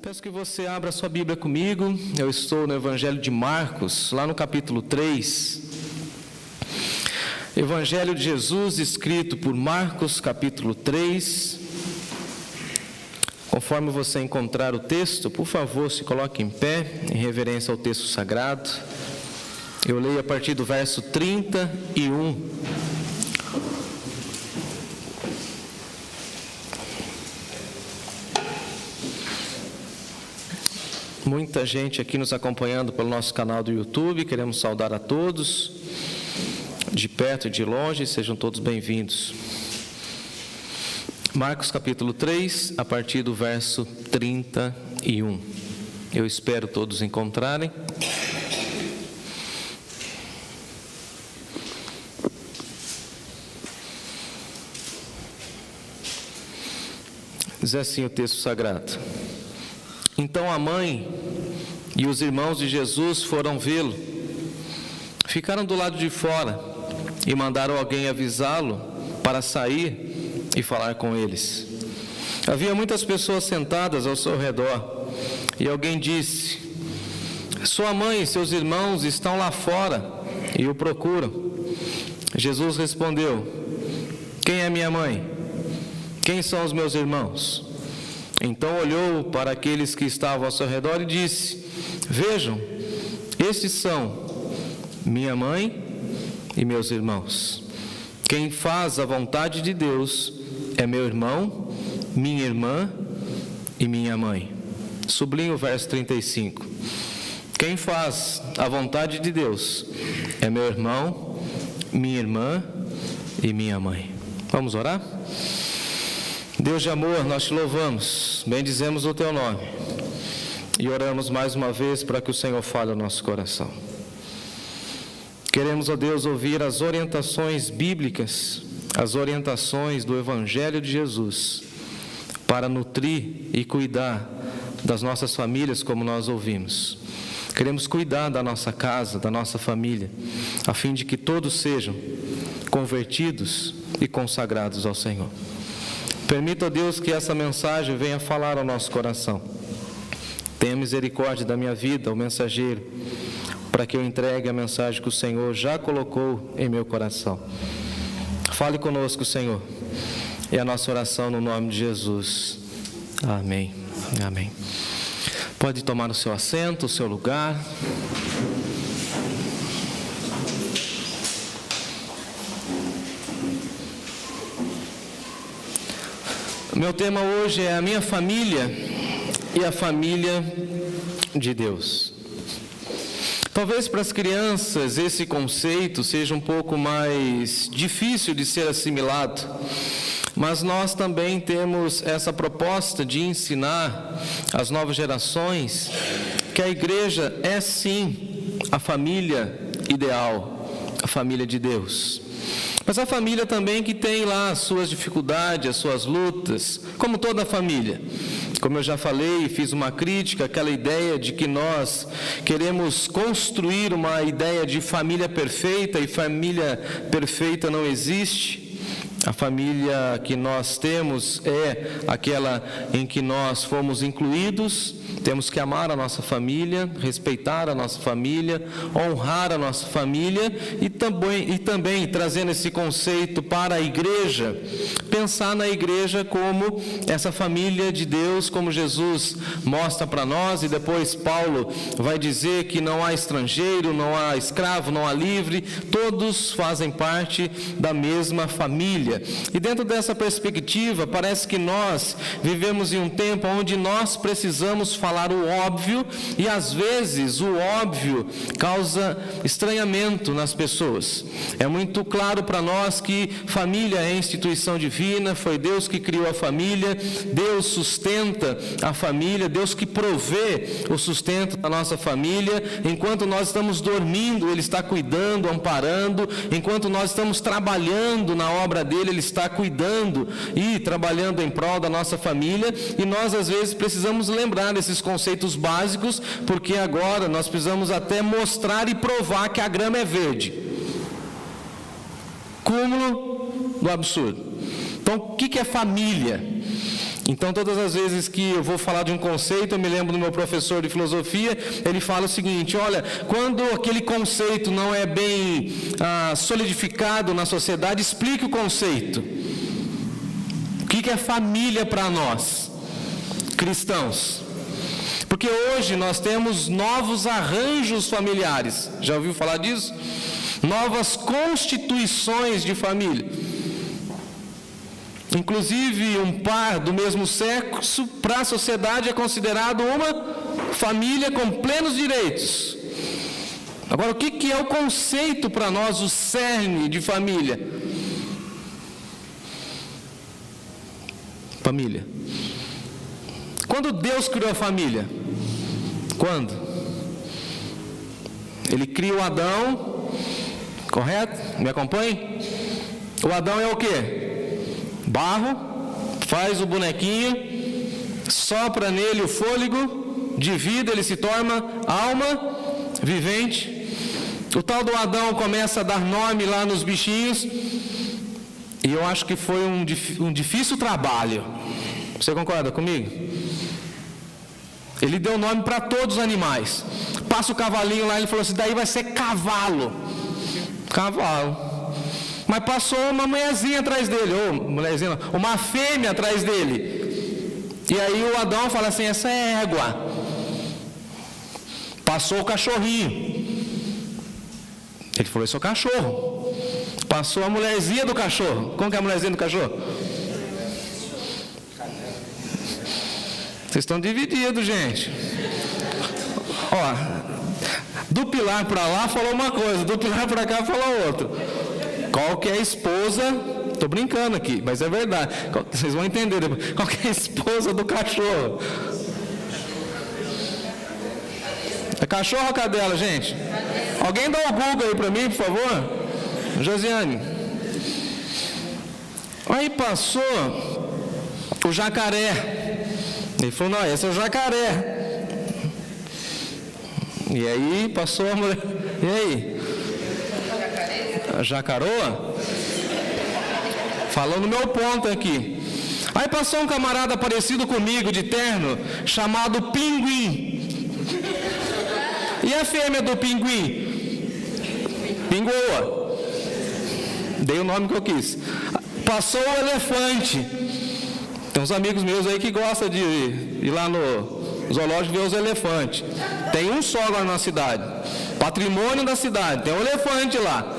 Peço que você abra sua Bíblia comigo. Eu estou no Evangelho de Marcos, lá no capítulo 3. Evangelho de Jesus, escrito por Marcos, capítulo 3. Conforme você encontrar o texto, por favor, se coloque em pé, em reverência ao texto sagrado. Eu leio a partir do verso 31. Muita gente aqui nos acompanhando pelo nosso canal do YouTube, queremos saudar a todos, de perto e de longe, sejam todos bem-vindos. Marcos capítulo 3, a partir do verso 31. Eu espero todos encontrarem. Diz assim o texto sagrado: Então a mãe e os irmãos de Jesus foram vê-lo. Ficaram do lado de fora e mandaram alguém avisá-lo para sair e falar com eles. Havia muitas pessoas sentadas ao seu redor e alguém disse: Sua mãe e seus irmãos estão lá fora e o procuram. Jesus respondeu: Quem é minha mãe? Quem são os meus irmãos? Então olhou para aqueles que estavam ao seu redor e disse: Vejam, estes são minha mãe e meus irmãos. Quem faz a vontade de Deus é meu irmão, minha irmã e minha mãe. Sublinho o verso 35. Quem faz a vontade de Deus é meu irmão, minha irmã e minha mãe. Vamos orar? Deus de amor, nós te louvamos, bendizemos o teu nome e oramos mais uma vez para que o Senhor fale ao nosso coração. Queremos, ó Deus, ouvir as orientações bíblicas, as orientações do Evangelho de Jesus, para nutrir e cuidar das nossas famílias como nós ouvimos. Queremos cuidar da nossa casa, da nossa família, a fim de que todos sejam convertidos e consagrados ao Senhor. Permita, Deus, que essa mensagem venha falar ao nosso coração. Tenha misericórdia da minha vida, o mensageiro, para que eu entregue a mensagem que o Senhor já colocou em meu coração. Fale conosco, Senhor. É a nossa oração no nome de Jesus. Amém. Amém. Pode tomar o seu assento, o seu lugar. Meu tema hoje é a minha família e a família de Deus. Talvez para as crianças esse conceito seja um pouco mais difícil de ser assimilado, mas nós também temos essa proposta de ensinar às novas gerações que a igreja é sim a família ideal, a família de Deus. Mas a família também que tem lá as suas dificuldades, as suas lutas, como toda família. Como eu já falei e fiz uma crítica, aquela ideia de que nós queremos construir uma ideia de família perfeita e família perfeita não existe. A família que nós temos é aquela em que nós fomos incluídos. Temos que amar a nossa família, respeitar a nossa família, honrar a nossa família e também trazendo esse conceito para a igreja, pensar na igreja como essa família de Deus, como Jesus mostra para nós, e depois Paulo vai dizer que não há estrangeiro, não há escravo, não há livre, todos fazem parte da mesma família. E dentro dessa perspectiva, parece que nós vivemos em um tempo onde nós precisamos falar o óbvio, e às vezes o óbvio causa estranhamento nas pessoas. É muito claro para nós que família é instituição divina, foi Deus que criou a família, Deus sustenta a família, Deus que provê o sustento da nossa família. Enquanto nós estamos dormindo, Ele está cuidando, amparando. Enquanto nós estamos trabalhando na obra dEle, Ele está cuidando e trabalhando em prol da nossa família. E nós às vezes precisamos lembrar desses conceitos básicos, porque agora nós precisamos até mostrar e provar que a grama é verde. Cúmulo do absurdo. Então, o que é família? Então, todas as vezes que eu vou falar de um conceito, eu me lembro do meu professor de filosofia, ele fala o seguinte: olha, quando aquele conceito não é bem solidificado na sociedade, explique o conceito. O que é família para nós, cristãos? Porque hoje nós temos novos arranjos familiares. Já ouviu falar disso? Novas constituições de família. Inclusive, um par do mesmo sexo, para a sociedade, é considerado uma família com plenos direitos. Agora, o que é o conceito para nós, o cerne de família? Família. Quando Deus criou a família? Quando? Ele cria o Adão, correto? Me acompanhe? O Adão é o quê? Barro, faz o bonequinho, sopra nele o fôlego de vida, ele se torna alma vivente. O tal do Adão começa a dar nome lá nos bichinhos, e eu acho que foi um difícil trabalho. Você concorda comigo? Ele deu nome para todos os animais. Passa o cavalinho lá, ele falou assim: daí vai ser cavalo. Cavalo. Mas passou uma mulherzinha atrás dele, uma fêmea atrás dele. E aí o Adão fala assim: essa é égua. Passou o cachorrinho. Ele falou: isso é o cachorro. Passou a mulherzinha do cachorro. Como que é a mulherzinha do cachorro? Vocês estão divididos, gente. Ó, do pilar para lá falou uma coisa, do pilar para cá falou outra. Qual que é a esposa? Estou brincando aqui, mas é verdade. Vocês vão entender depois. Qual que é a esposa do cachorro? É cachorro ou cadela, gente? Alguém dá o Google aí para mim, por favor? Josiane. Aí passou o jacaré. Ele falou: não, esse é o jacaré. E aí passou a mulher. E aí? A jacaroa? Falando no meu ponto aqui. Aí passou um camarada parecido comigo, de terno, chamado Pinguim. E a fêmea do pinguim? Pingoa. Dei o nome que eu quis. Passou o elefante. Tem uns amigos meus aí que gostam de ir lá no zoológico ver os elefantes. Tem um só agora na cidade. Patrimônio da cidade. Tem um elefante lá.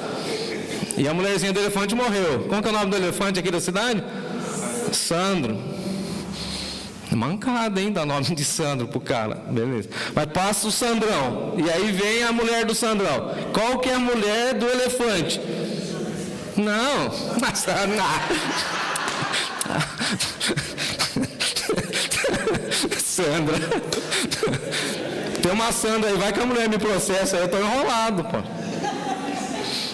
E a mulherzinha do elefante morreu. Como que é o nome do elefante aqui da cidade? Sandro. Mancada, hein? Dá nome de Sandro pro cara. Beleza. Mas passa o Sandrão. E aí vem a mulher do Sandrão. Qual que é a mulher do elefante? Não. Sandra. Tem uma Sandra aí, vai que a mulher me processa, eu estou enrolado, pô.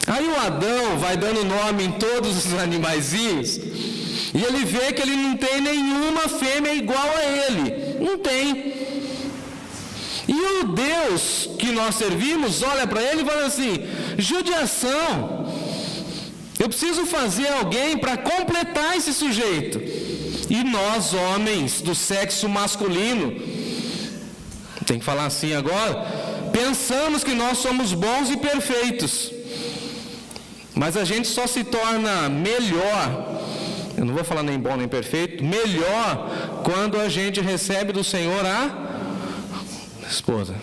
Aí o Adão vai dando nome em todos os animaizinhos, e ele vê que ele não tem nenhuma fêmea igual a ele. Não tem. E o Deus que nós servimos olha para ele e fala assim: judiação. Eu preciso fazer alguém para completar esse sujeito. E nós, homens do sexo masculino, tem que falar assim agora, pensamos que nós somos bons e perfeitos. Mas a gente só se torna melhor, eu não vou falar nem bom nem perfeito, melhor quando a gente recebe do Senhor a esposa.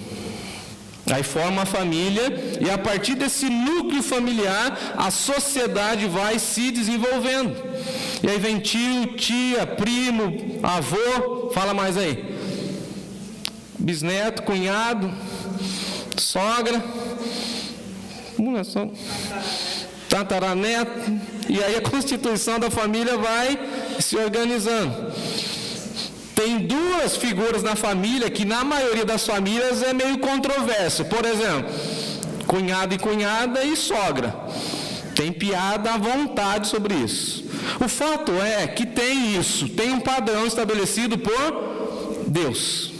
Aí forma a família, e a partir desse núcleo familiar, a sociedade vai se desenvolvendo. E aí vem tio, tia, primo, avô, fala mais aí. Bisneto, cunhado, sogra, tataraneto, e aí a constituição da família vai se organizando. Tem duas figuras na família que na maioria das famílias é meio controverso. Por exemplo, cunhado e cunhada e sogra. Tem piada à vontade sobre isso. O fato é que tem isso, tem um padrão estabelecido por Deus.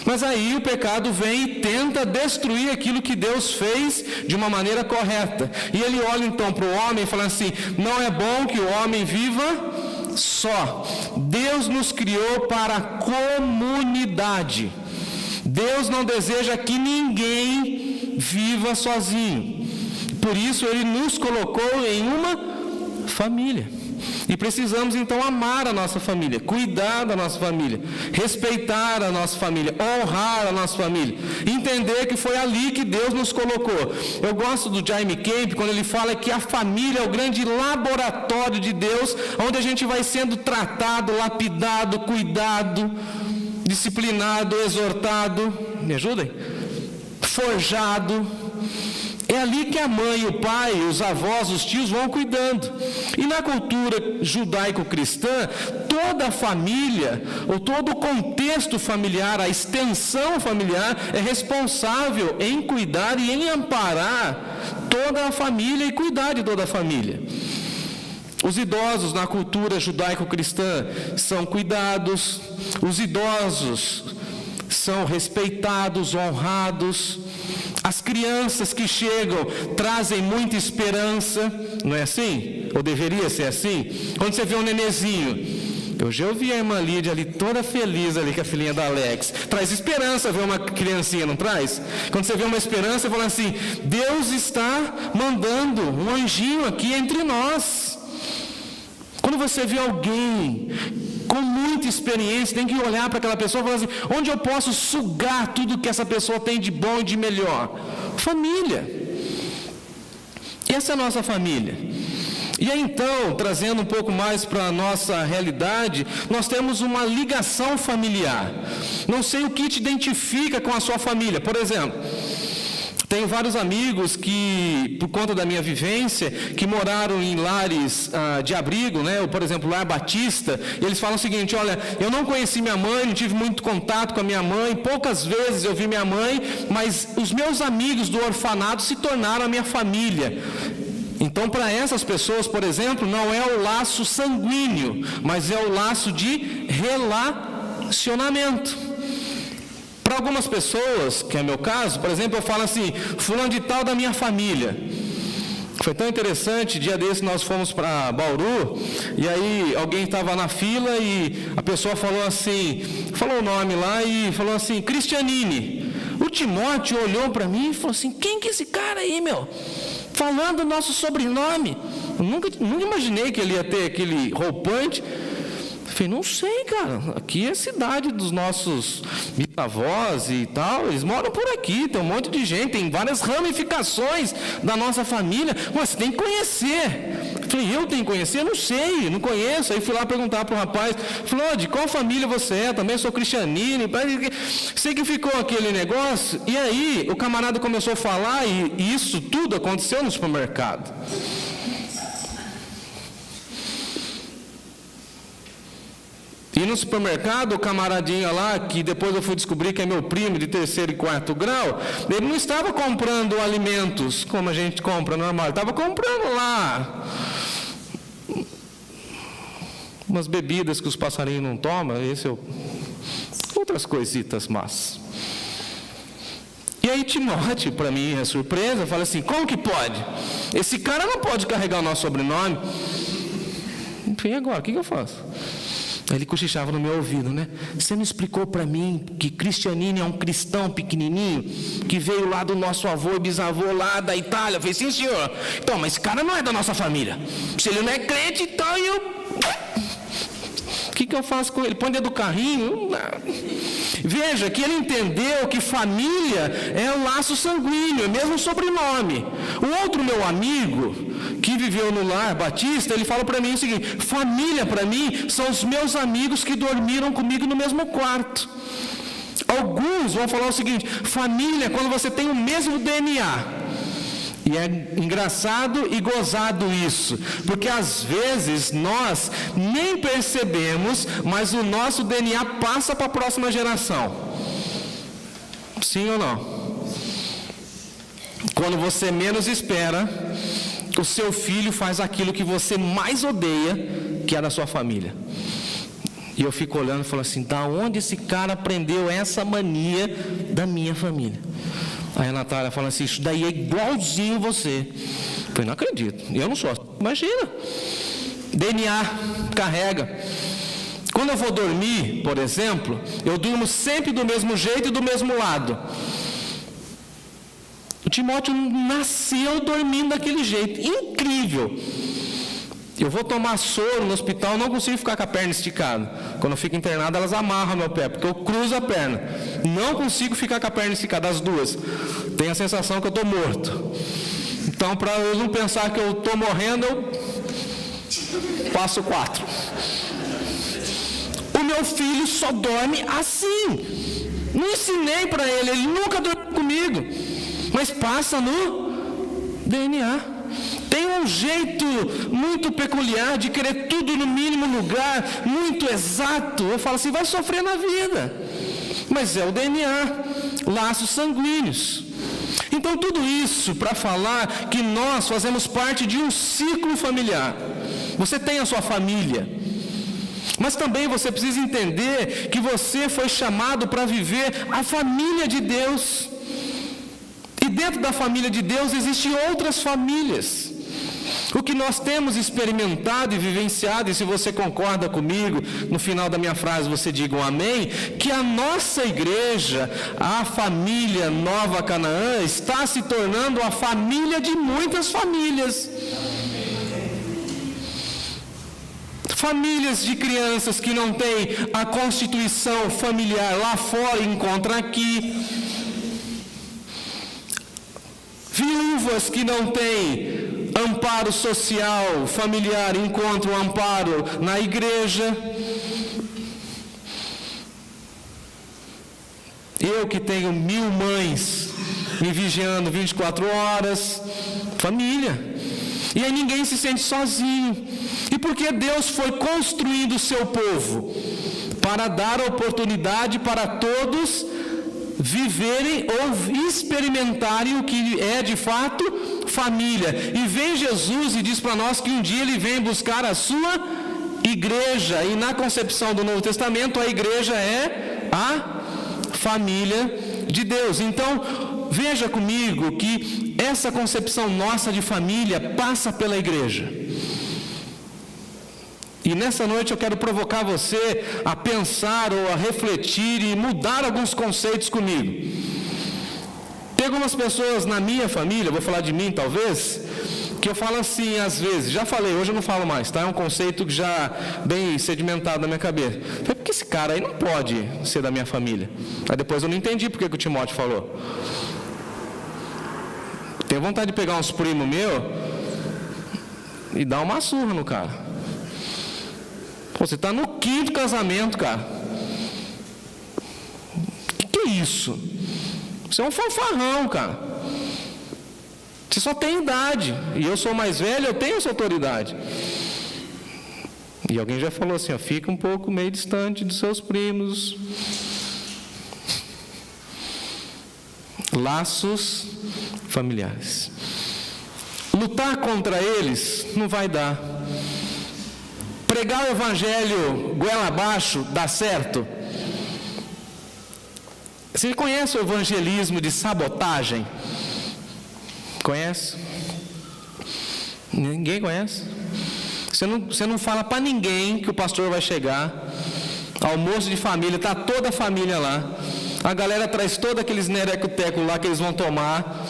Mas aí o pecado vem e tenta destruir aquilo que Deus fez de uma maneira correta. E ele olha então para o homem e fala assim: não é bom que o homem viva só. Deus nos criou para a comunidade. Deus não deseja que ninguém viva sozinho. Por isso Ele nos colocou em uma família. E precisamos então amar a nossa família, cuidar da nossa família, respeitar a nossa família, honrar a nossa família, entender que foi ali que Deus nos colocou. Eu gosto do Jaime Camp quando ele fala que a família é o grande laboratório de Deus, onde a gente vai sendo tratado, lapidado, cuidado, disciplinado, exortado, me ajudem? Forjado. É ali que a mãe, o pai, os avós, os tios vão cuidando. E na cultura judaico-cristã, toda a família, ou todo o contexto familiar, a extensão familiar, é responsável em cuidar e em amparar toda a família e cuidar de toda a família. Os idosos na cultura judaico-cristã são cuidados, os idosos são respeitados, honrados. As crianças que chegam trazem muita esperança, não é assim? Ou deveria ser assim? Quando você vê um nenezinho, eu já ouvi a irmã Lídia ali toda feliz ali com a filhinha da Alex. Traz esperança ver uma criancinha, não traz? Quando você vê uma esperança, você fala assim, Deus está mandando um anjinho aqui entre nós. Quando você vê alguém com muita experiência, tem que olhar para aquela pessoa e falar assim, onde eu posso sugar tudo que essa pessoa tem de bom e de melhor? Família. Essa é a nossa família. E aí então, trazendo um pouco mais para a nossa realidade, nós temos uma ligação familiar. Não sei o que te identifica com a sua família. Por exemplo, tenho vários amigos que, por conta da minha vivência, que moraram em lares de abrigo, né? Ou, por exemplo, lar batista, e eles falam o seguinte, olha, eu não conheci minha mãe, não tive muito contato com a minha mãe, poucas vezes eu vi minha mãe, mas os meus amigos do orfanato se tornaram a minha família. Então, para essas pessoas, por exemplo, não é o laço sanguíneo, mas é o laço de relacionamento. Para algumas pessoas, que é meu caso, por exemplo, eu falo assim, fulano de tal da minha família. Foi tão interessante, dia desse nós fomos para Bauru, e aí alguém estava na fila e a pessoa falou assim, falou o nome lá e falou assim, Cristianini. O Timóteo olhou para mim e falou assim, quem que é esse cara aí, meu? Falando o nosso sobrenome. Eu nunca imaginei que ele ia ter aquele roupante. Falei, não sei, cara, aqui é a cidade dos nossos bisavós e tal, eles moram por aqui, tem um monte de gente, tem várias ramificações da nossa família, mas você tem que conhecer. Falei, eu tenho que conhecer? Não sei, não conheço. Aí fui lá perguntar para o rapaz, falou, de qual família você é? Também sou cristianino. Sei que ficou aquele negócio, e aí o camarada começou a falar, e isso tudo aconteceu no supermercado. E no supermercado, o camaradinho lá, que depois eu fui descobrir que é meu primo de 3º e 4º grau, ele não estava comprando alimentos como a gente compra normal, ele estava comprando lá umas bebidas que os passarinhos não tomam, outras coisitas más. E aí Timóteo, para mim, é surpresa, fala assim, como que pode? Esse cara não pode carregar o nosso sobrenome. Enfim, agora, o que eu faço? Ele cochichava no meu ouvido, né? Você não explicou para mim que Cristianini é um cristão pequenininho, que veio lá do nosso avô e bisavô lá da Itália? Eu falei, sim, senhor. Então, mas esse cara não é da nossa família. Se ele não é crente, então eu... O que eu faço com ele? Põe dentro do carrinho? Veja que ele entendeu que família é um laço sanguíneo, é mesmo sobrenome. O outro meu amigo, que viveu no lar batista, ele fala para mim o seguinte, família para mim são os meus amigos que dormiram comigo no mesmo quarto. Alguns vão falar o seguinte, família é quando você tem o mesmo DNA. E é engraçado e gozado isso, porque às vezes nós nem percebemos, mas o nosso DNA passa para a próxima geração. Sim ou não? Quando você menos espera, o seu filho faz aquilo que você mais odeia, que é da sua família. E eu fico olhando e falo assim, da onde esse cara aprendeu essa mania da minha família? Aí a Natália fala assim, isso daí é igualzinho você. Eu falei, não acredito, eu não sou. Imagina, DNA, carrega. Quando eu vou dormir, por exemplo, eu durmo sempre do mesmo jeito e do mesmo lado. O Timóteo nasceu dormindo daquele jeito, incrível. Eu vou tomar soro no hospital, não consigo ficar com a perna esticada. Quando eu fico internado, elas amarram meu pé, porque eu cruzo a perna. Não consigo ficar com a perna esticada, as duas. Tenho a sensação que eu estou morto. Então, para eu não pensar que eu estou morrendo, eu passo 4. O meu filho só dorme assim. Não ensinei para ele, ele nunca dormiu comigo. Mas passa no DNA. Tem um jeito muito peculiar de querer tudo no mínimo lugar, muito exato. Eu falo assim, vai sofrer na vida. Mas é o DNA, laços sanguíneos. Então tudo isso para falar que nós fazemos parte de um ciclo familiar. Você tem a sua família. Mas também você precisa entender que você foi chamado para viver a família de Deus. E dentro da família de Deus existem outras famílias. O que nós temos experimentado e vivenciado, e se você concorda comigo, no final da minha frase você diga um amém, que a nossa igreja, a família Nova Canaã, está se tornando a família de muitas famílias. Famílias de crianças que não têm a constituição familiar lá fora, encontram aqui. Viúvas que não têm amparo social, familiar, encontram amparo na igreja. Eu que tenho 1000 mães me vigiando 24 horas, família. E aí ninguém se sente sozinho. E porque Deus foi construindo o seu povo para dar oportunidade para todos viverem ou experimentarem o que é de fato família. E vem Jesus e diz para nós que um dia Ele vem buscar a sua igreja. E na concepção do Novo Testamento, a igreja é a família de Deus. Então, veja comigo que essa concepção nossa de família passa pela igreja. E nessa noite eu quero provocar você a pensar ou a refletir e mudar alguns conceitos comigo. Tem algumas pessoas na minha família, vou falar de mim talvez, que eu falo assim às vezes, já falei, hoje eu não falo mais, tá? É um conceito que já bem sedimentado na minha cabeça. Por que esse cara aí não pode ser da minha família? Aí depois eu não entendi porque que o Timóteo falou. Tenho vontade de pegar uns primos meus e dar uma surra no cara. Pô, você está no 5º casamento, cara. Que é isso? Você é um fanfarrão, cara. Você só tem idade. E eu sou mais velho, eu tenho essa autoridade. E alguém já falou assim, ó, fica um pouco meio distante dos seus primos. Laços familiares. Lutar contra eles não vai dar. Pregar o evangelho goela abaixo dá certo? Você conhece o evangelismo de sabotagem? Conhece? Ninguém conhece? Você não fala para ninguém que o pastor vai chegar. Almoço de família, está toda a família lá. A galera traz todos aqueles nereco-teco lá que eles vão tomar.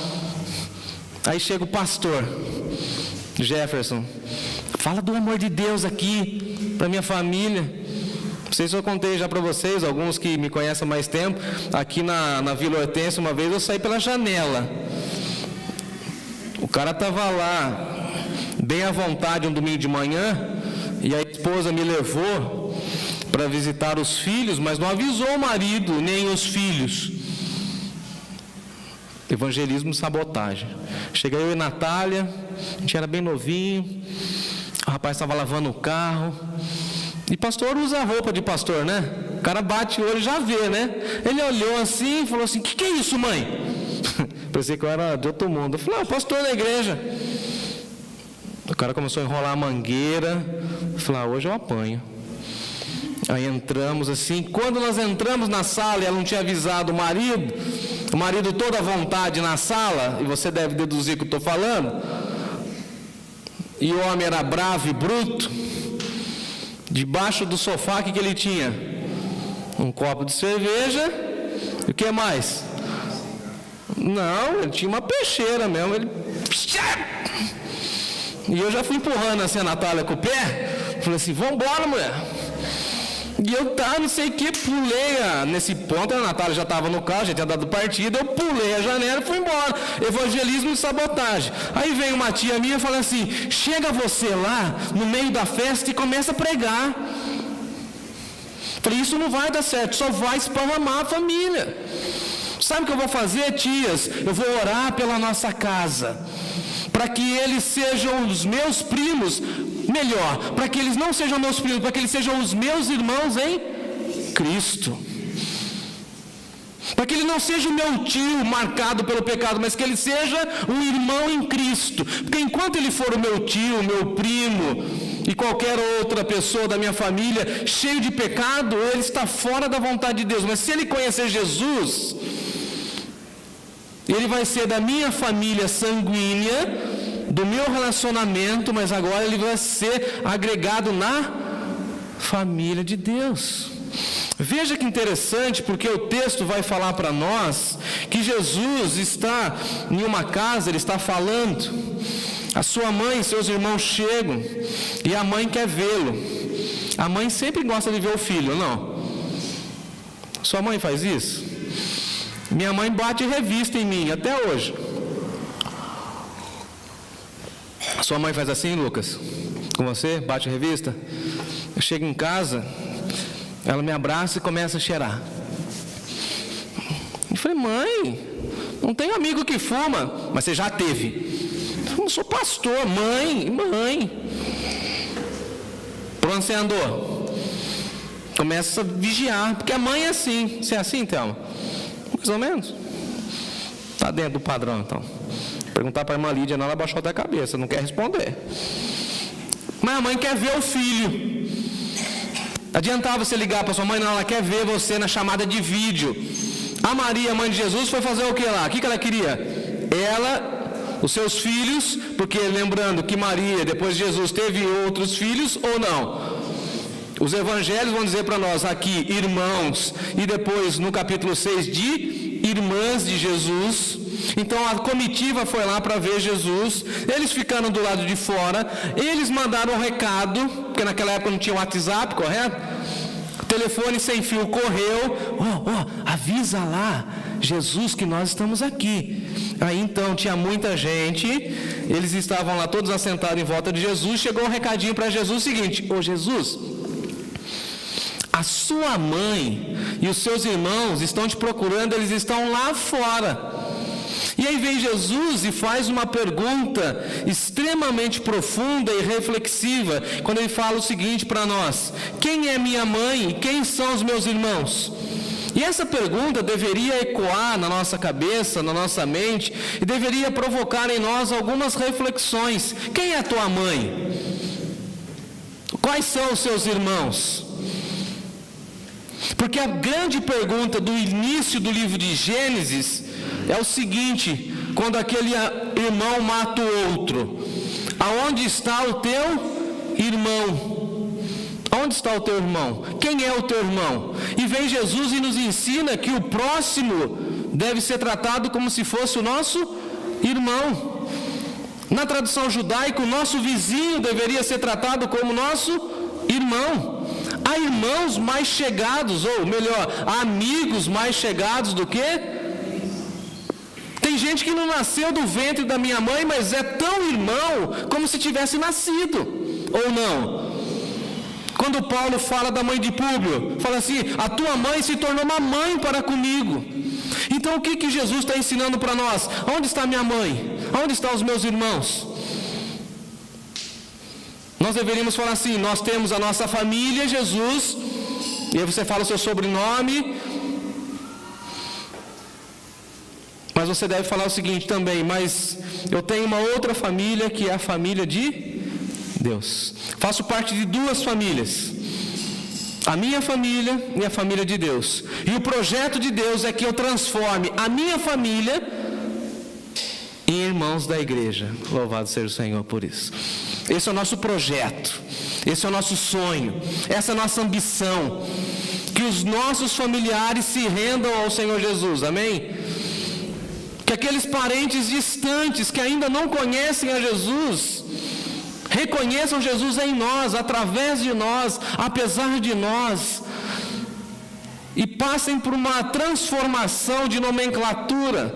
Aí chega o pastor Jefferson. Fala do amor de Deus aqui para minha família. Não sei se eu contei já para vocês, alguns que me conhecem há mais tempo. Aqui na Vila Hortência, uma vez eu saí pela janela. O cara estava lá, bem à vontade, um domingo de manhã, e a esposa me levou para visitar os filhos, mas não avisou o marido nem os filhos. Evangelismo de sabotagem. Cheguei eu e Natália, a gente era bem novinho, o rapaz estava lavando o carro, e pastor usa a roupa de pastor, né? O cara bate o olho e já vê, né? Ele olhou assim e falou assim, que é isso, mãe? Pensei que eu era de outro mundo. Eu falei, pastor da igreja. O cara começou a enrolar a mangueira. Eu falei, hoje eu apanho. Aí entramos assim, quando nós entramos na sala e ela não tinha avisado o marido toda à vontade na sala, e você deve deduzir o que eu estou falando, e o homem era bravo e bruto, Debaixo do sofá, o que ele tinha? Um copo de cerveja. E o que mais? Não, ele tinha uma peixeira mesmo. E eu já fui empurrando assim a Natália com o pé. Falei assim, vambora, mulher. E eu não sei o que, pulei nesse ponto, a Natália já estava no carro, já tinha dado partida, eu pulei a janela e fui embora. Evangelismo e sabotagem. Aí vem uma tia minha e fala assim, chega você lá, no meio da festa e começa a pregar. Falei, isso não vai dar certo, só vai esparramar a família. Sabe o que eu vou fazer, tias? Eu vou orar pela nossa casa, para que eles sejam os meus primos, melhor, para que eles não sejam meus primos, para que eles sejam os meus irmãos em Cristo. Para que ele não seja o meu tio marcado pelo pecado, mas que ele seja um irmão em Cristo. Porque enquanto ele for o meu tio, o meu primo e qualquer outra pessoa da minha família cheio de pecado, ele está fora da vontade de Deus. Mas se ele conhecer Jesus, ele vai ser da minha família sanguínea, do meu relacionamento, mas agora ele vai ser agregado na família de Deus. Veja que interessante, porque o texto vai falar para nós que Jesus está em uma casa, ele está falando. A sua mãe e seus irmãos chegam e a mãe quer vê-lo. A mãe sempre gosta de ver o filho, não? Sua mãe faz isso? Minha mãe bate revista em mim, até hoje. Sua mãe faz assim, Lucas? Com você? Bate revista? Eu chego em casa, ela me abraça e começa a cheirar. Eu falei, mãe, não tenho amigo que fuma, mas você já teve. Eu não sou pastor, mãe. Por onde você andou? Começa a vigiar, porque a mãe é assim. Você é assim, Thelma? Mais ou menos. Está dentro do padrão, então. Perguntar para a irmã Lídia, ela baixou até a cabeça, não quer responder. Mas a mãe quer ver o filho. Adiantava você ligar para sua mãe, não, ela quer ver você na chamada de vídeo. A Maria, mãe de Jesus, foi fazer o que lá? O que ela queria? Ela, os seus filhos, porque lembrando que Maria, depois de Jesus, teve outros filhos ou não? Os evangelhos vão dizer para nós aqui, irmãos, e depois no capítulo 6 de irmãs de Jesus. Então a comitiva foi lá para ver Jesus, eles ficaram do lado de fora, eles mandaram um recado, porque naquela época não tinha WhatsApp, correto? O telefone sem fio correu, avisa lá, Jesus, que nós estamos aqui. Aí então tinha muita gente, eles estavam lá todos assentados em volta de Jesus, chegou um recadinho para Jesus, o seguinte, Jesus, a sua mãe e os seus irmãos estão te procurando, eles estão lá fora. E aí vem Jesus e faz uma pergunta extremamente profunda e reflexiva, quando ele fala o seguinte para nós: quem é minha mãe e quem são os meus irmãos? E essa pergunta deveria ecoar na nossa cabeça, na nossa mente, e deveria provocar em nós algumas reflexões. Quem é a tua mãe? Quais são os seus irmãos? Porque a grande pergunta do início do livro de Gênesis é o seguinte: quando aquele irmão mata o outro, aonde está o teu irmão? Onde está o teu irmão? Quem é o teu irmão? E vem Jesus e nos ensina que o próximo deve ser tratado como se fosse o nosso irmão. Na tradução judaica, o nosso vizinho deveria ser tratado como nosso irmão. Há irmãos mais chegados, ou melhor, há amigos mais chegados do que? Tem gente que não nasceu do ventre da minha mãe, mas é tão irmão como se tivesse nascido, ou não? Quando Paulo fala da mãe de Públio, fala assim: a tua mãe se tornou uma mãe para comigo. Então o que Jesus está ensinando para nós? Onde está minha mãe? Onde estão os meus irmãos? Nós deveríamos falar assim: nós temos a nossa família, Jesus, e aí você fala o seu sobrenome, mas você deve falar o seguinte também: mas eu tenho uma outra família que é a família de Deus. Faço parte de duas famílias, a minha família e a família de Deus. E o projeto de Deus é que eu transforme a minha família em irmãos da igreja. Louvado seja o Senhor por isso. Esse é o nosso projeto, esse é o nosso sonho, essa é a nossa ambição, que os nossos familiares se rendam ao Senhor Jesus, amém? Que aqueles parentes distantes que ainda não conhecem a Jesus, reconheçam Jesus em nós, através de nós, apesar de nós, e passem por uma transformação de nomenclatura.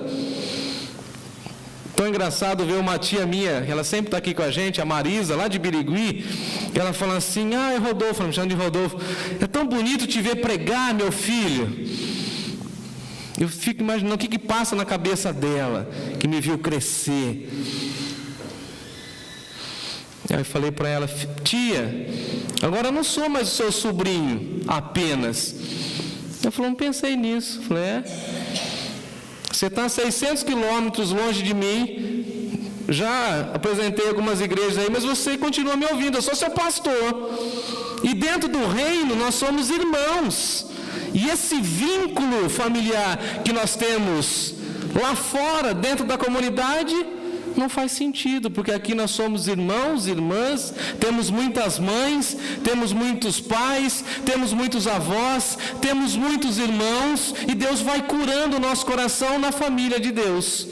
Tão engraçado ver uma tia minha, ela sempre está aqui com a gente, a Marisa, lá de Birigui, ela fala assim: é Rodolfo, me chama de Rodolfo, é tão bonito te ver pregar, meu filho. Eu fico imaginando o que passa na cabeça dela, que me viu crescer. Aí eu falei para ela: tia, agora eu não sou mais o seu sobrinho apenas. Ela falou: não pensei nisso. Eu falei: você está a 600 quilômetros longe de mim, já apresentei algumas igrejas aí, mas você continua me ouvindo, eu sou seu pastor. E dentro do reino nós somos irmãos. E esse vínculo familiar que nós temos lá fora, dentro da comunidade, não faz sentido, porque aqui nós somos irmãos, irmãs, temos muitas mães, temos muitos pais, temos muitos avós, temos muitos irmãos, e Deus vai curando o nosso coração na família de Deus.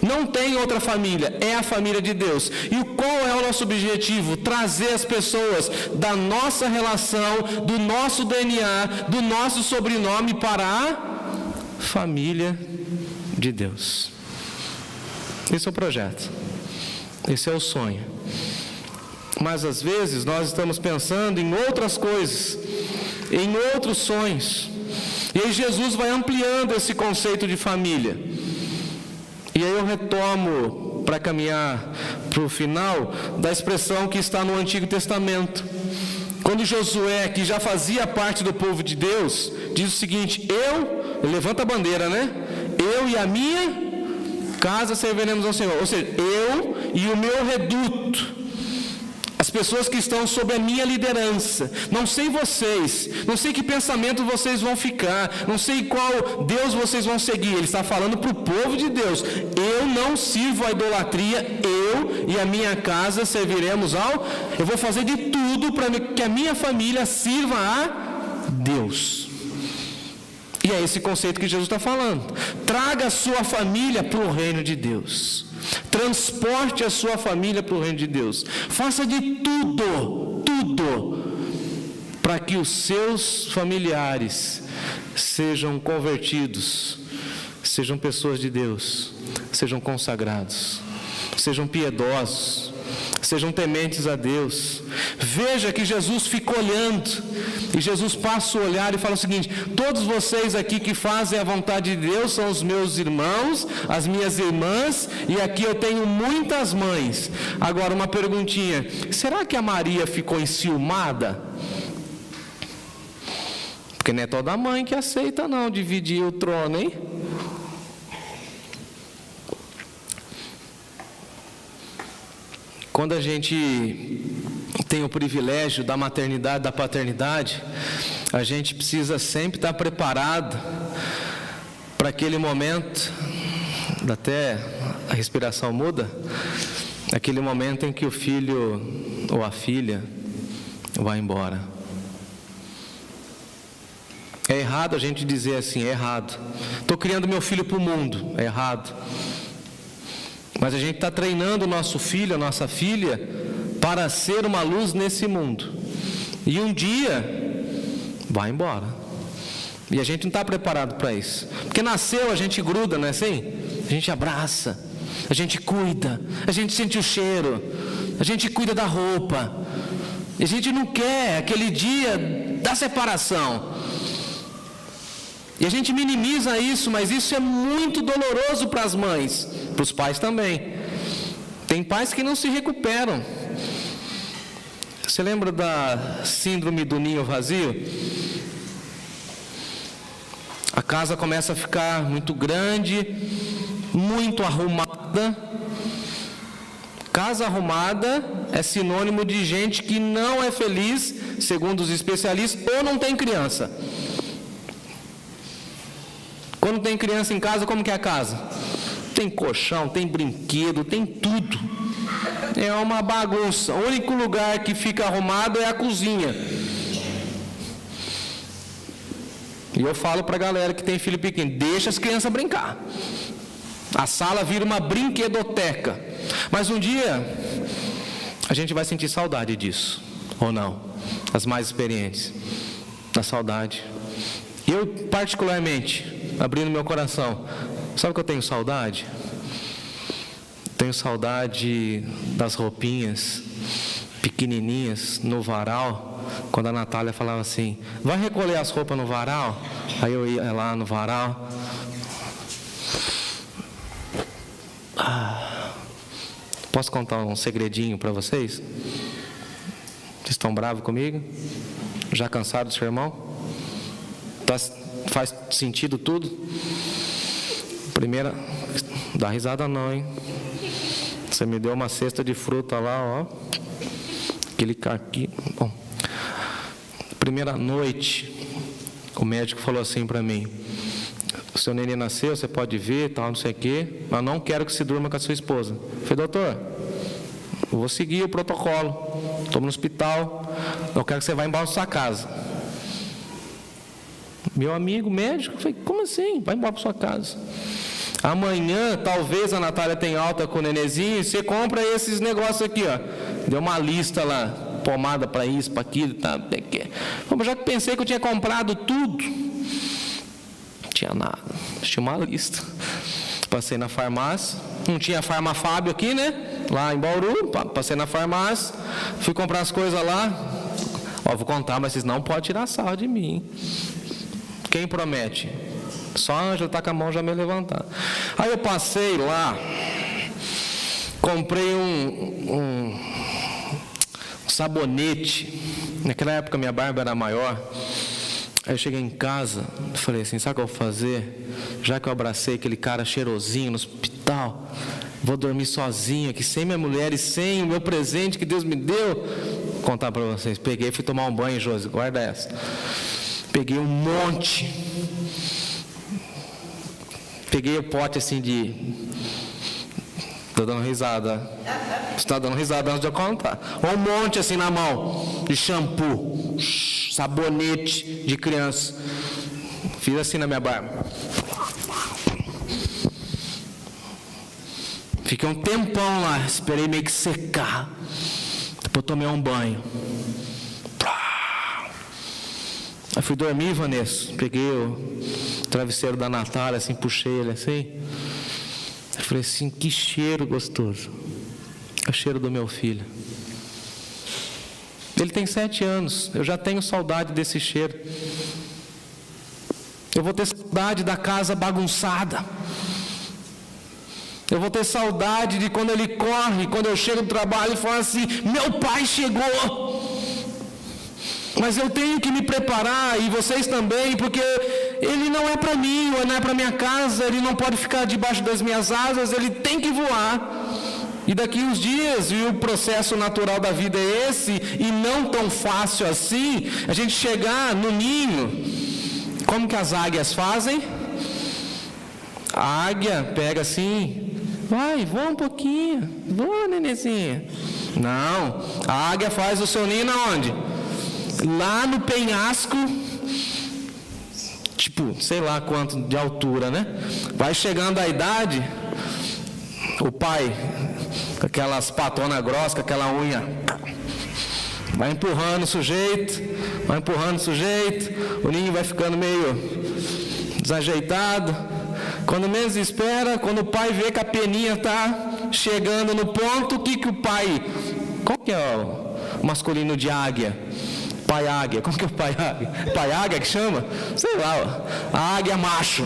Não tem outra família, é a família de Deus. E qual é o nosso objetivo? Trazer as pessoas da nossa relação, do nosso DNA, do nosso sobrenome para a família de Deus. Esse é o projeto, esse é o sonho. Mas às vezes nós estamos pensando em outras coisas, em outros sonhos. E aí Jesus vai ampliando esse conceito de família. E aí eu retomo, para caminhar para o final, da expressão que está no Antigo Testamento. Quando Josué, que já fazia parte do povo de Deus, diz o seguinte: levanta a bandeira, né? Eu e a minha casa serviremos ao Senhor. Ou seja, eu e o meu reduto, as pessoas que estão sob a minha liderança. Não sei vocês, não sei que pensamento vocês vão ficar, não sei qual Deus vocês vão seguir. Ele está falando para o povo de Deus: eu não sirvo a idolatria, eu e a minha casa serviremos ao... Eu vou fazer de tudo para que a minha família sirva a Deus. E é esse conceito que Jesus está falando. Traga a sua família para o reino de Deus. Transporte a sua família para o reino de Deus. Faça de tudo, para que os seus familiares sejam convertidos, sejam pessoas de Deus, sejam consagrados, sejam piedosos, sejam tementes a Deus. Veja que Jesus fica olhando, e Jesus passa o olhar e fala o seguinte: todos vocês aqui que fazem a vontade de Deus são os meus irmãos, as minhas irmãs, e aqui eu tenho muitas mães. Agora uma perguntinha: será que a Maria ficou enciumada? Porque não é toda mãe que aceita não dividir o trono, hein? Quando a gente tem o privilégio da maternidade, da paternidade, a gente precisa sempre estar preparado para aquele momento, até a respiração muda, aquele momento em que o filho ou a filha vai embora. É errado a gente dizer assim: é errado. Estou criando meu filho para o mundo, é errado. Mas a gente está treinando o nosso filho, a nossa filha, para ser uma luz nesse mundo. E um dia vai embora. E a gente não está preparado para isso. Porque nasceu, a gente gruda, não é assim? A gente abraça, a gente cuida, a gente sente o cheiro, a gente cuida da roupa. E a gente não quer aquele dia da separação. E a gente minimiza isso, mas isso é muito doloroso para as mães, para os pais também. Tem pais que não se recuperam. Você lembra da síndrome do ninho vazio? A casa começa a ficar muito grande, muito arrumada. Casa arrumada é sinônimo de gente que não é feliz, segundo os especialistas, ou não tem criança. Quando tem criança em casa, como que é a casa? Tem colchão, tem brinquedo, tem tudo. é uma bagunça. O único lugar que fica arrumado é a cozinha. E eu falo para a galera que tem filho pequeno, deixa as crianças brincar. A sala vira uma brinquedoteca. Mas um dia, a gente vai sentir saudade disso, ou não? As mais experientes, da saudade. Eu, particularmente, abrindo meu coração, sabe o que eu tenho saudade? Tenho saudade das roupinhas pequenininhas no varal, quando a Natália falava assim, vai recolher as roupas no varal? Aí eu ia lá no varal. Posso contar um segredinho para vocês? Vocês estão bravos comigo? Já cansaram do sermão? Faz sentido tudo? Primeira, dá risada não, hein? Você me deu uma cesta de fruta lá, ó. Aquele caqui. Bom, primeira noite, o médico falou assim para mim, o seu neném nasceu, você pode ver, tal, não sei o quê, mas não quero que você durma com a sua esposa. Eu falei, doutor, eu vou seguir o protocolo, estou no hospital, eu quero que você vá embora da sua casa. Meu amigo médico, eu falei, como assim? Vai embora para sua casa. Amanhã, talvez a Natália tenha alta com o nenenzinho, e você compra esses negócios aqui, ó. Deu uma lista lá, pomada para isso, para aquilo, tá? Já que pensei que eu tinha comprado tudo, não tinha nada, tinha uma lista. Passei na farmácia, não tinha Farmafábio aqui, né? Lá em Bauru, passei na farmácia, fui comprar as coisas lá. Ó, vou contar, mas vocês não podem tirar sarro de mim. Quem promete? Só a Ângela está com a mão já me levantar. Aí eu passei lá, comprei um sabonete. Naquela época minha barba era maior. Aí eu cheguei em casa, falei assim, sabe o que eu vou fazer? Já que eu abracei aquele cara cheirosinho no hospital, vou dormir sozinho aqui, sem minha mulher e sem o meu presente que Deus me deu. Vou contar para vocês, peguei e fui tomar um banho, Josi, guarda essa. Peguei um monte. Peguei o pote assim de... Estou dando risada. Você está dando risada antes de eu contar. Um monte assim na mão de shampoo, sabonete de criança. Fiz assim na minha barba. Fiquei um tempão lá, esperei meio que secar. Depois tomei um banho. Aí fui dormir, Vanessa. Peguei o travesseiro da Natália, assim, puxei ele assim. Eu falei assim, que cheiro gostoso. É o cheiro do meu filho. Ele tem 7 anos, eu já tenho saudade desse cheiro. Eu vou ter saudade da casa bagunçada. Eu vou ter saudade de quando ele corre, quando eu chego do trabalho e falo assim, meu pai chegou. Mas eu tenho que me preparar, e vocês também, porque ele não é para mim, não é para minha casa, ele não pode ficar debaixo das minhas asas, ele tem que voar. E daqui uns dias, e o processo natural da vida é esse, e não tão fácil assim, a gente chegar no ninho. Como que as águias fazem? A águia pega assim, vai, voa um pouquinho, voa, nenenzinha. Não, a águia faz o seu ninho aonde? Lá no penhasco, tipo, sei lá quanto de altura, né? Vai chegando a idade, o pai, com aquelas patonas grossas, com aquela unha, vai empurrando o sujeito, o ninho vai ficando meio desajeitado. Quando menos espera, quando o pai vê que a peninha está chegando no ponto, o que o pai... Qual que é o masculino de águia? Pai águia, como que é o pai águia? Pai águia que chama? Sei lá, ó. A águia macho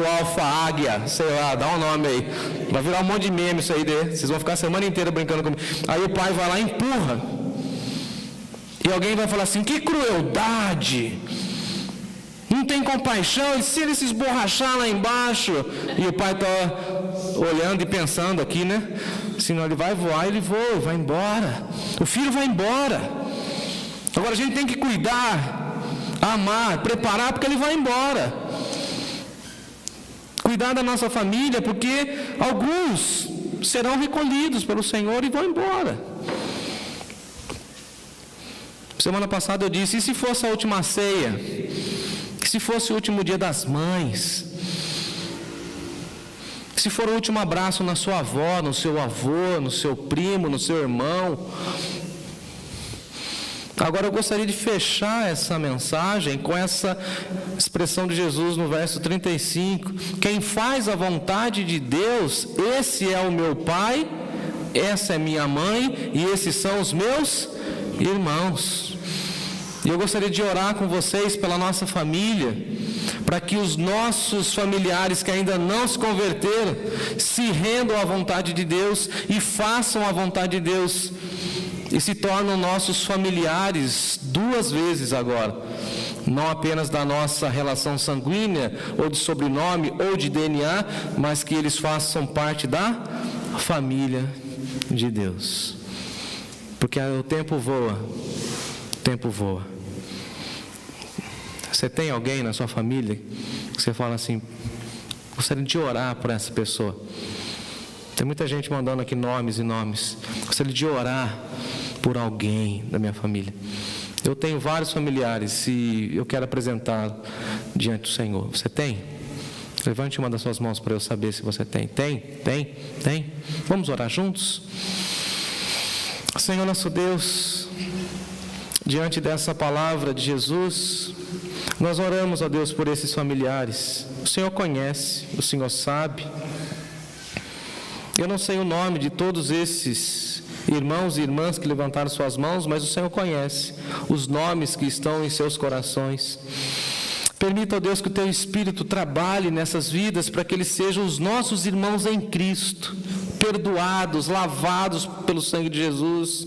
alfa águia, sei lá, dá um nome aí. Vai virar um monte de meme isso aí, vocês vão ficar a semana inteira brincando comigo. Aí o pai vai lá e empurra. E alguém vai falar assim, que crueldade! Não tem compaixão, e se ele se esborrachar lá embaixo? E o pai está olhando e pensando aqui, né? Senão ele vai voar, ele voa, vai embora. O filho vai embora. Agora a gente tem que cuidar, amar, preparar, porque ele vai embora. Cuidar da nossa família, porque alguns serão recolhidos pelo Senhor e vão embora. Semana passada eu disse, e se fosse a última ceia? E se fosse o último dia das mães? Se for o último abraço na sua avó, no seu avô, no seu primo, no seu irmão? Agora eu gostaria de fechar essa mensagem com essa expressão de Jesus no verso 35. Quem faz a vontade de Deus, esse é o meu Pai, essa é minha mãe e esses são os meus irmãos. E eu gostaria de orar com vocês pela nossa família, para que os nossos familiares que ainda não se converteram, se rendam à vontade de Deus e façam a vontade de Deus, e se tornam nossos familiares duas vezes agora, não apenas da nossa relação sanguínea, ou de sobrenome, ou de DNA, mas que eles façam parte da família de Deus, porque o tempo voa, o tempo voa. Você tem alguém na sua família que você fala assim, gostaria de orar por essa pessoa? Tem muita gente mandando aqui nomes e nomes. Gostaria de orar por alguém da minha família. Eu tenho vários familiares e eu quero apresentá-lo diante do Senhor. Você tem? Levante uma das suas mãos para eu saber se você tem. Tem? Vamos orar juntos? Senhor nosso Deus, diante dessa palavra de Jesus, nós oramos, ó Deus, por esses familiares. O Senhor conhece, o Senhor sabe. Eu não sei o nome de todos esses irmãos e irmãs que levantaram suas mãos, mas o Senhor conhece os nomes que estão em seus corações. Permita, ó Deus, que o Teu Espírito trabalhe nessas vidas para que eles sejam os nossos irmãos em Cristo, perdoados, lavados pelo sangue de Jesus,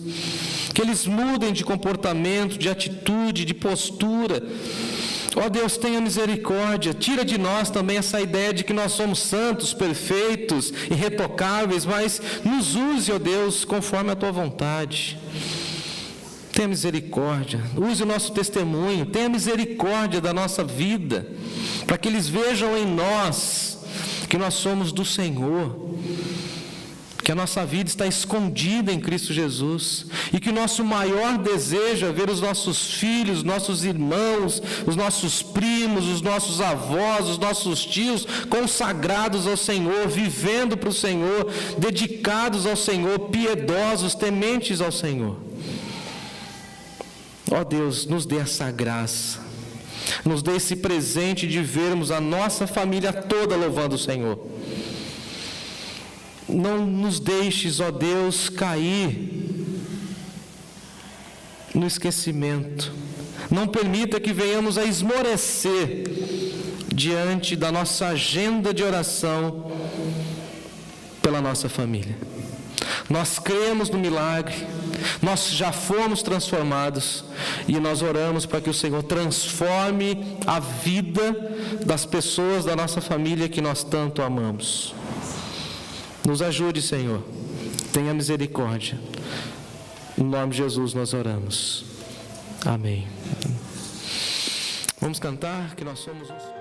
que eles mudem de comportamento, de atitude, de postura. Ó Deus, tenha misericórdia, tira de nós também essa ideia de que nós somos santos, perfeitos, irretocáveis, mas nos use, ó Deus, conforme a Tua vontade. Tenha misericórdia, use o nosso testemunho, tenha misericórdia da nossa vida, para que eles vejam em nós que nós somos do Senhor, que a nossa vida está escondida em Cristo Jesus, e que o nosso maior desejo é ver os nossos filhos, nossos irmãos, os nossos primos, os nossos avós, os nossos tios, consagrados ao Senhor, vivendo para o Senhor, dedicados ao Senhor, piedosos, tementes ao Senhor. Ó Deus, nos dê essa graça, nos dê esse presente de vermos a nossa família toda louvando o Senhor. Não nos deixes, ó Deus, cair no esquecimento. Não permita que venhamos a esmorecer diante da nossa agenda de oração pela nossa família. Nós cremos no milagre, nós já fomos transformados e nós oramos para que o Senhor transforme a vida das pessoas da nossa família que nós tanto amamos. Nos ajude, Senhor. Tenha misericórdia. Em nome de Jesus nós oramos. Amém. Vamos cantar que nós somos um...